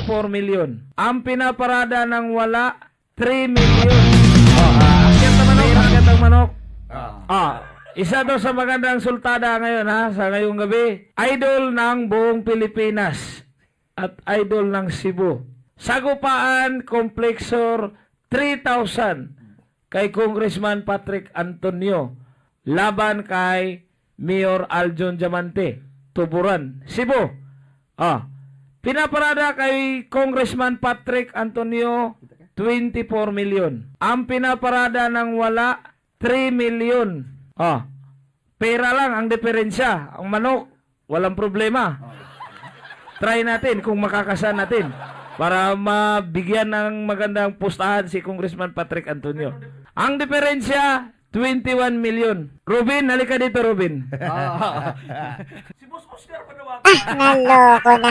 24 million. Ang pinaparada ng wala, 3 million. Ang manok. Isa daw sa magandang sultada ngayon sa ngayong gabi. Idol ng buong Pilipinas at idol ng Cebu. Sagupaan, Complexor, 3,000 kay Congressman Patrick Antonio. Laban kay Mayor Aljon Diamante, Tuburan, Cebu. Pinaparada kay Congressman Patrick Antonio, 24 million. Ang pinaparada ng wala, 3 million. Pera lang ang diferensya. Ang manok, walang problema. Try natin kung makakasan natin para mabigyan ng magandang pustahan si Congressman Patrick Antonio. Ang diferensya, 21 million. Robin, halika dito, Robin. Naloko na.